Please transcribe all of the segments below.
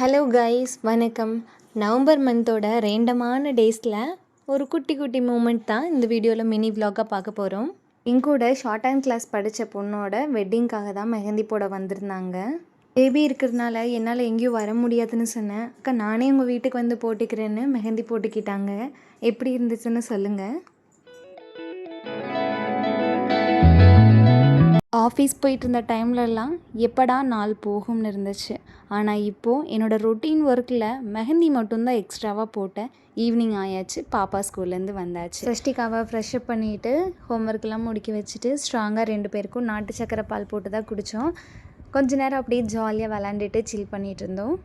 Hello guys, வணக்கம். November மந்தோட ரேண்டமான டேஸில் ஒரு குட்டி குட்டி மூமெண்ட் தான் இந்த வீடியோவில் மினி விலாகாக பார்க்க போகிறோம். எங்கூட ஷார்ட் ஹேண்ட் கிளாஸ் படித்த பொண்ணோட வெட்டிங்காக தான் மெஹந்தி போட வந்திருந்தாங்க. பேபி இருக்கிறதுனால என்னால் எங்கேயும் வர முடியாதுன்னு சொன்னேன். அக்கா நானே உங்கள் வீட்டுக்கு வந்து போட்டுக்கிறேன்னு மெஹந்தி போட்டுக்கிட்டாங்க. எப்படி இருந்துச்சுன்னு சொல்லுங்கள். ஆஃபீஸ் போயிட்டு இருந்த டைம்லலாம் எப்படா நாள் போகும்னு இருந்துச்சு. ஆனால் இப்போது என்னோடய ரொட்டீன் ஒர்க்கில் மெஹந்தி மட்டும்தான் எக்ஸ்ட்ராவாக போட்டேன். ஈவினிங் ஆயாச்சு, பாப்பா ஸ்கூல்லேருந்து வந்தாச்சு. சஷ்டிகாவை ஃப்ரெஷ்அப் பண்ணிவிட்டு ஹோம்ஒர்க்கெலாம் முடிக்க வச்சுட்டு ஸ்ட்ராங்காக 2 பேருக்கும் நாட்டு சக்கரை பால் போட்டு தான் குடித்தோம். கொஞ்ச நேரம் அப்படியே ஜாலியாக விளாண்டுட்டு சில் பண்ணிகிட்டு இருந்தோம்.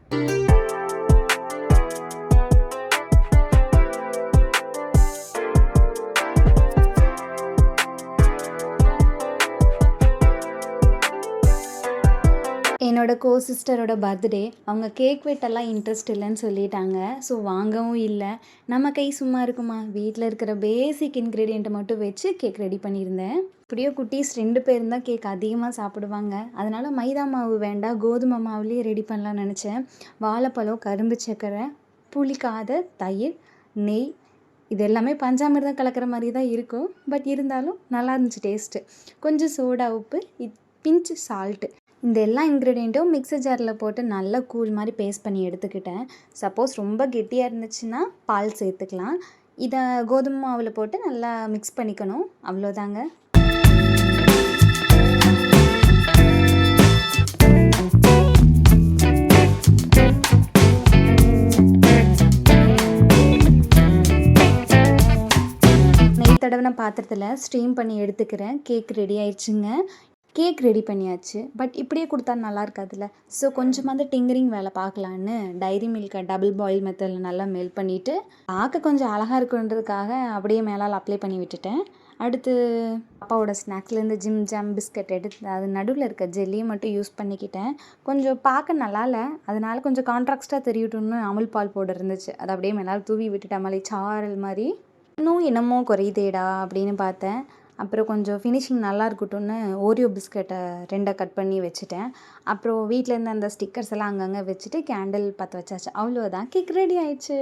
என்னோடய சிஸ்டரோட பர்த்டே. அவங்க கேக் வெட்டெல்லாம் இன்ட்ரெஸ்ட் இல்லைன்னு சொல்லிட்டாங்க. ஸோ வாங்கவும் இல்லை. நம்ம கை சும்மா இருக்குமா, வீட்டில் இருக்கிற பேசிக் இன்க்ரீடியண்ட்டை மட்டும் வச்சு கேக் ரெடி பண்ணியிருந்தேன். இப்படியோ குட்டீஸ் 2 பேர் தான் கேக் அதிகமாக சாப்பிடுவாங்க. அதனால் மைதா மாவு வேண்டாம், கோதுமை மாவுலேயே ரெடி பண்ணலான்னு நினச்சேன். வாழைப்பழம், கரும்பு சக்கரை, புளிக்காத தயிர், நெய், இது எல்லாமே பஞ்சாமிர்தம் கலக்கிற மாதிரி தான் இருக்கும். பட் இருந்தாலும் நல்லா இருந்துச்சு டேஸ்ட்டு. கொஞ்சம் சோடா உப்பு, பிஞ்சு சால்ட்டு, இந்த எல்லா இன்க்ரீடியண்ட்டும் மிக்சர் ஜாரில் போட்டு நல்லா கூழ் மாதிரி பேஸ்ட் பண்ணி எடுத்துக்கிட்டேன். சப்போஸ் ரொம்ப கெட்டியாக இருந்துச்சுன்னா பால் சேர்த்துக்கலாம். இதை கோதுமை மாவில் போட்டு நல்லா மிக்ஸ் பண்ணிக்கணும். அவ்வளோதாங்க. நெய் தடவின பாத்திரத்தில் ஸ்டீம் பண்ணி எடுத்துக்கிறேன். கேக் ரெடி ஆயிடுச்சுங்க. கேக் ரெடி பண்ணியாச்சு. பட் இப்படியே கொடுத்தா நல்லா இருக்காதுல்ல. ஸோ கொஞ்சமாக டிங்கரிங் வேலை பார்க்கலான்னு டைரி மில்கை டபுள் பாயில் மெத்தடில் நல்லா மெல்ட் பண்ணிவிட்டு பார்க்க கொஞ்சம் அழகாக இருக்குன்றதுக்காக அப்படியே மேலால் அப்ளை பண்ணி விட்டுட்டேன். அடுத்து அப்பாவோட ஸ்நாக்ஸ்லேருந்து ஜிம் ஜாம் பிஸ்கட் எடுத்து அது நடுவில் இருக்க ஜெல்லியை மட்டும் யூஸ் பண்ணிக்கிட்டேன். கொஞ்சம் பார்க்க நல்லா இல்லை, அதனால் கொஞ்சம் கான்ட்ராக்ஸ்டாக தெரியட்டும்னு அமுல் பால் பவுடர் இருந்துச்சு. அதை அப்படியே மேலால் தூவி விட்டுட்டேன். மலை சாரல் மாதிரி. இன்னும் என்னமோ குறையுதேடா அப்படின்னு பார்த்தேன். அப்புறம் கொஞ்சம் ஃபினிஷிங் நல்லா இருக்கட்டும்னு ஓரியோ பிஸ்கட்டை 2 கட் பண்ணி வச்சுட்டேன். அப்புறம் வீட்டிலேருந்து அந்த ஸ்டிக்கர்ஸ் எல்லாம் அங்கங்கே வச்சுட்டு கேண்டில் பற்ற வச்சாச்சு. அவ்வளோதான், கேக் ரெடி ஆயிடுச்சு.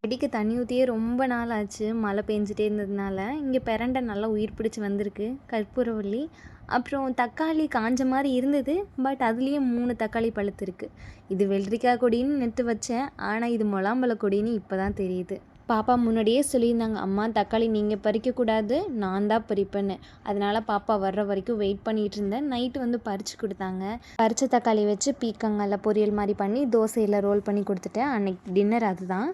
செடிக்கு தண்ணி ஊற்றியே ரொம்ப நாள் ஆச்சு. மழை பெஞ்சிட்டே இருந்ததுனால இங்கே பெரண்டை நல்லா உயிர் பிடிச்சி வந்திருக்கு. கற்பூரவள்ளி, அப்புறம் தக்காளி காஞ்ச மாதிரி இருந்தது. பட் அதுலேயே 3 தக்காளி பழுத்துருக்கு. இது வெள்ளரிக்காய் கொடின்னு நெட்டு வச்சேன். ஆனால் இது முலாம்பழ கொடின்னு இப்போ தான் தெரியுது. பாப்பா முன்னாடியே சொல்லியிருந்தாங்க, அம்மா தக்காளி நீங்கள் பறிக்கக்கூடாது, நான் தான் பறிப்பேன்னு. அதனால் பாப்பா வர்ற வரைக்கும் வெயிட் பண்ணிகிட்டு இருந்தேன். நைட்டு வந்து பறித்து கொடுத்தாங்க. பறித்த தக்காளி வச்சு பீக்கங்கால பொரியல் மாதிரி பண்ணி தோசையில் ரோல் பண்ணி கொடுத்துட்டேன். அன்னைக்கு டின்னர் அதுதான்.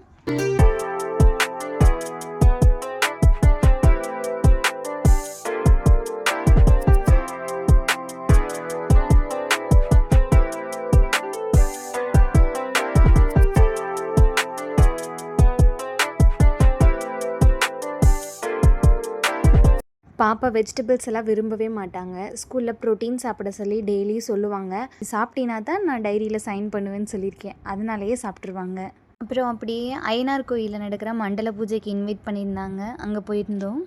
பாப்பா வெஜிடபிள்ஸ் எல்லாம் விரும்பவே மாட்டாங்க. ஸ்கூலில் ப்ரோட்டீன் சாப்பிட சொல்லி டெய்லி சொல்லுவாங்க. சாப்பிட்டீங்கன்னா தான் நான் டைரியில் சைன் பண்ணுவேன்னு சொல்லியிருக்கேன். அதனாலேயே சாப்பிட்ருவாங்க. அப்புறம் அப்படியே ஐயனார் கோயிலில் நடக்கிற மண்டல பூஜைக்கு இன்வைட் பண்ணியிருந்தாங்க. அங்கே போயிருந்தோம்.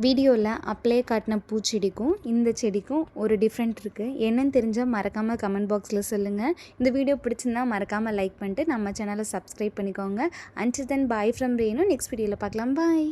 வீடியோவில் அப்ளை காட்டின பூச்செடிக்கும் இந்த செடிக்கும் ஒரு டிஃப்ரெண்ட் இருக்குது. என்னன்னு தெரிஞ்சால் மறக்காமல் கமெண்ட் பாக்ஸில் சொல்லுங்கள். இந்த வீடியோ பிடிச்சிருந்தா மறக்காமல் லைக் பண்ணிட்டு நம்ம சேனலை சப்ஸ்கிரைப் பண்ணிக்கோங்க. Until then bye from Renu. Next வீடியோவில் பார்க்கலாம். பாய்.